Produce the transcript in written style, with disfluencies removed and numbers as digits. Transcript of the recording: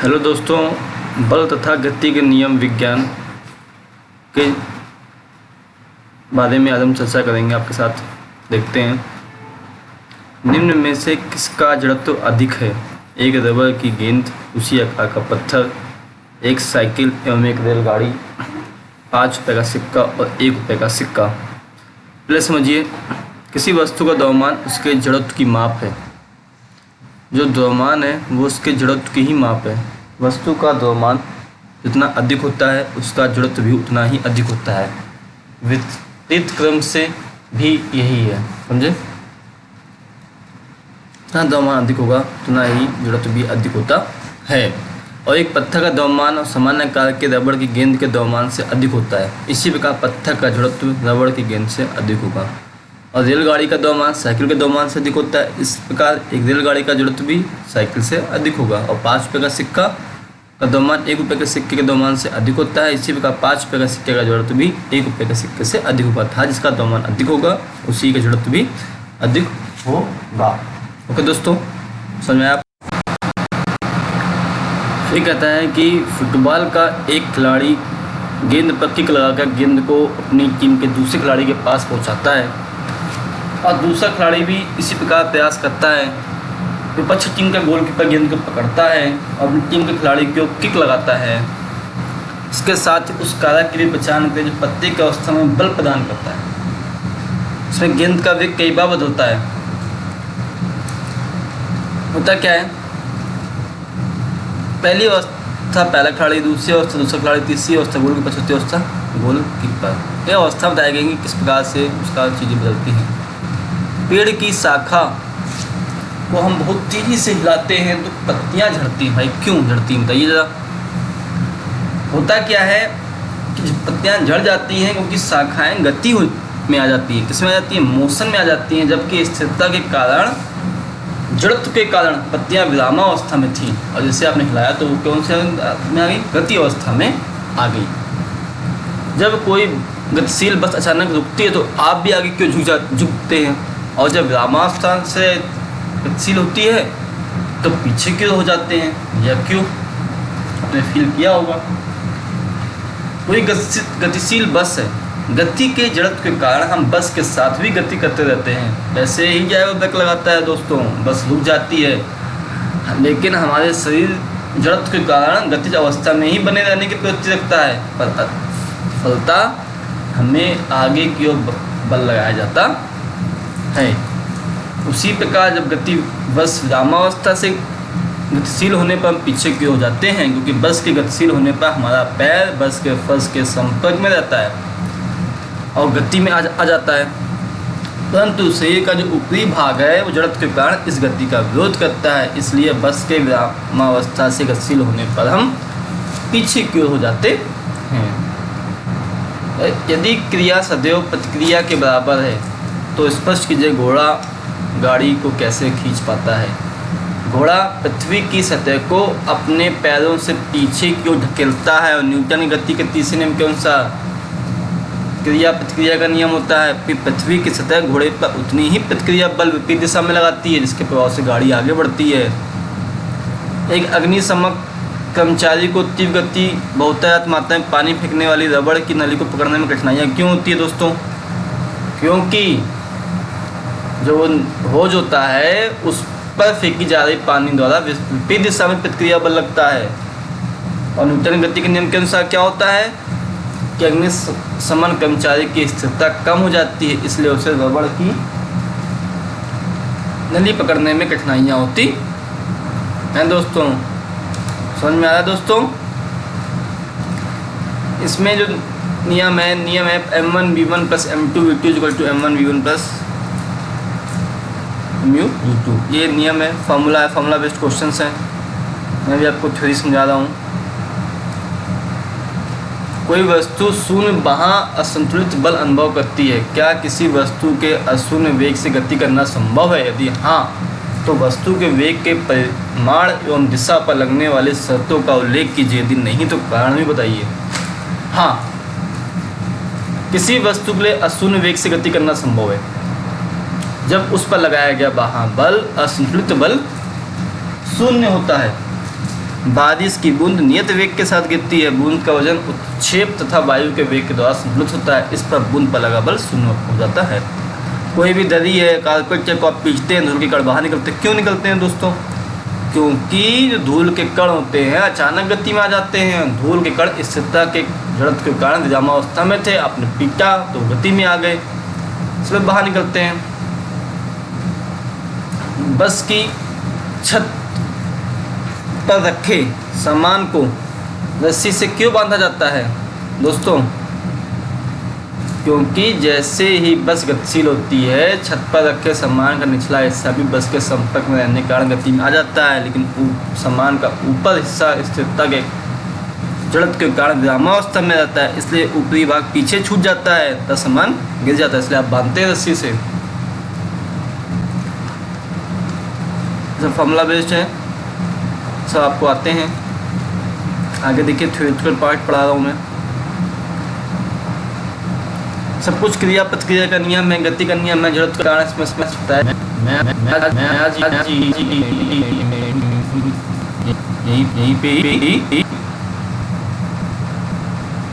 Hello दोस्तों, बल तथा गति के नियम विज्ञान के बारे में आज हम चर्चा करेंगे आपके साथ। देखते हैं, निम्न में से किसका जड़त्व अधिक है? एक रबर की गेंद, उसी आकार का पत्थर, एक साइकिल एवं एक रेलगाड़ी, 5 रुपये का सिक्का और 1 रुपये का सिक्का। पहले समझिए, किसी वस्तु का द्रव्यमान उसके जड़त्व की माप है। जो द्रव्यमान है वो उसके जड़त्व की ही माप है। वस्तु का द्रव्यमान जितना अधिक होता है उसका जड़त्व भी उतना ही अधिक होता है। विपरीत क्रम से भी यही है, समझे? जितना द्रव्यमान अधिक होगा उतना ही जड़त्व भी अधिक होता है। और एक पत्थर का द्रव्यमान और सामान्य आकार के रबड़ की गेंद के द्रव्यमान से अधिक होता है। इसी प्रकार पत्थर का जड़त्व रबड़ की गेंद से अधिक होगा। और रेलगाड़ी का द्रव्यमान साइकिल के द्रव्यमान से अधिक होता है। इस प्रकार एक रेलगाड़ी का जड़त्व भी साइकिल से अधिक होगा। और 5 रुपये का सिक्का का द्रव्यमान 1 रुपये के सिक्के के द्रव्यमान से अधिक होता है। इसी प्रकार 5 रुपये का सिक्के का जड़त्व भी 1 रुपये के सिक्के से अधिक होगा। था जिसका द्रव्यमान अधिक होगा उसी का जड़त्व भी अधिक होगा। ओके दोस्तों, समझ में आया? फिर कहता है कि फुटबॉल का एक खिलाड़ी गेंद पर किक लगाकर गेंद को अपनी टीम के दूसरे खिलाड़ी के पास पहुंचाता है और दूसरा खिलाड़ी भी इसी प्रकार प्रयास करता है। विपक्ष टीम का गोलकीपर गेंद को पकड़ता है और अपनी टीम के खिलाड़ी को किक लगाता है। इसके साथ ही उस कार्य के लिए बचाने के लिए जो पत्ते की अवस्था में बल प्रदान करता है। इसमें गेंद का वेग कई बार बदलता है। होता क्या है, पहली अवस्था पहला खिलाड़ी, दूसरी अवस्था दूसरा खिलाड़ी, तीसरी अवस्था गोलकीपर, चौथी अवस्था गोलकीपर। यह अवस्था बताई गई कि किस प्रकार से उसका चीज़ें बदलती हैं। पेड़ की शाखा को हम बहुत तेज़ी से हिलाते हैं तो पत्तियां झड़ती हैं। भाई क्यों झड़ती हैं बताइए ज़रा। होता क्या है कि जब पत्तियां झड़ जाती हैं क्योंकि शाखाएं गति में आ जाती हैं। किसमें आ जाती हैं? मोशन में आ जाती हैं। जबकि स्थिरता के कारण, जड़त्व के कारण पत्तियां विरामावस्था में थीं और जैसे आपने हिलाया तो वो कौन से में आ गई? गति अवस्था में आ गई। जब कोई गतिशील बस अचानक रुकती है तो आप भी आगे क्यों झुकते हैं? और जब विरामावस्था से गतिशील होती है तो पीछे क्यों हो जाते हैं? या क्यों? आपने फील किया होगा। कोई गतिशील बस है, गति के जड़त्व के कारण हम बस के साथ भी गति करते रहते हैं। वैसे ही क्या वो ब्रेक लगाता है दोस्तों, बस रुक जाती है, लेकिन हमारे शरीर जड़त्व के कारण गतिज अवस्था में ही बने रहने की प्रवृत्ति रखता है। पर फलता हमें आगे की ओर बल लगाया जाता है। उसी प्रकार जब गति बस विरामावस्था से गतिशील होने पर हम पीछे क्यों हो जाते हैं? क्योंकि बस के गतिशील होने पर हमारा पैर बस के फर्श के संपर्क में रहता है और गति में आ जाता है। परंतु शरीर का जो ऊपरी भाग है वो जड़त्व के कारण इस गति का विरोध करता है। इसलिए बस के विरामावस्था से गतिशील होने पर हम पीछे क्यों हो जाते हैं। यदि क्रिया सदैव प्रतिक्रिया के बराबर है तो स्पष्ट कीजिए घोड़ा गाड़ी को कैसे खींच पाता है। घोड़ा पृथ्वी की सतह को अपने पैरों से पीछे क्यों धकेलता है? और न्यूटन की गति के तीसरे नियम के अनुसार क्रिया प्रतिक्रिया का नियम होता है। फिर पृथ्वी की सतह घोड़े पर उतनी ही प्रतिक्रिया बल विपरीत दिशा में लगाती है जिसके प्रभाव से गाड़ी आगे बढ़ती है। एक अग्निशमक कर्मचारी को तीव्र गति बहुतायत मात्रा में पानी फेंकने वाली रबड़ की नली को पकड़ने में कठिनाइयाँ क्यों होती है दोस्तों? क्योंकि जो होज होता है उस पर फेंकी जा रही पानी द्वारा विपरीत दिशा में प्रतिक्रिया बल लगता है। और न्यूटन गति के नियम के अनुसार क्या होता है कि अग्निशमन कर्मचारी की स्थिरता कम हो जाती है, इसलिए उसे रबड़ की नली पकड़ने में कठिनाइयाँ होती हैं दोस्तों। समझ में आ रहा है दोस्तों? इसमें जो नियम है m1v1 + m2v2 = m1v1 + mu(u2). ये नियम है, फार्मूला बेस्ड क्वेश्चंस हैं। मैं भी आपको थ्योरी समझा रहा हूँ। कोई वस्तु शून्य वहाँ असंतुलित बल अनुभव करती है। क्या किसी वस्तु के अशून्य वेग से गति करना संभव है? यदि हाँ तो वस्तु के वेग के परिमाण एवं दिशा पर लगने वाली शर्तों का उल्लेख कीजिए। यदि नहीं तो कारण भी बताइए। हाँ, किसी वस्तु के लिए अशून्य वेग से गति करना संभव है जब उस पर लगाया गया वहाँ बल असंतुलित बल शून्य होता है। बारिश की बूंद नियत वेग के साथ गिरती है। बूंद का वजन उत्क्षेप तथा वायु के वेग के द्वारा संतुलित होता है। इस पर बूंद पर लगा बल शून्य हो जाता है। कोई भी दरी है, कारपेट को आप पीछते हैं, धूल के कण बाहर निकलते हैं। क्यों निकलते हैं दोस्तों? क्योंकि जो धूल के कण होते हैं अचानक गति में आ जाते हैं। धूल के कण स्थिरता के जड़त्व के कारण विरामावस्था में थे, आपने पीटा तो गति में आ गए, इसलिए बाहर निकलते हैं। बस की छत पर रखे सामान को रस्सी से क्यों बांधा जाता है दोस्तों? क्योंकि जैसे ही बस गतिशील होती है, छत पर रखे सामान का निचला हिस्सा भी बस के संपर्क में रहने के कारण गति में आ जाता है, लेकिन सामान का ऊपर हिस्सा स्थिरता के जड़त्व के कारण विरामावस्था में रहता है, इसलिए ऊपरी भाग पीछे छूट जाता है तब सामान गिर जाता है, इसलिए आप बांधते हैं रस्सी से। सब फॉर्मूला बेस्ड है, सब आपको आते हैं। आगे देखिए थ्योरेटिकल पार्ट पढ़ा रहा हूँ मैं। सब कुछ क्रिया प्रतिक्रिया का नियम है, गति का नियम है, जड़त्व के कारण इसमें होता है। यहीं पे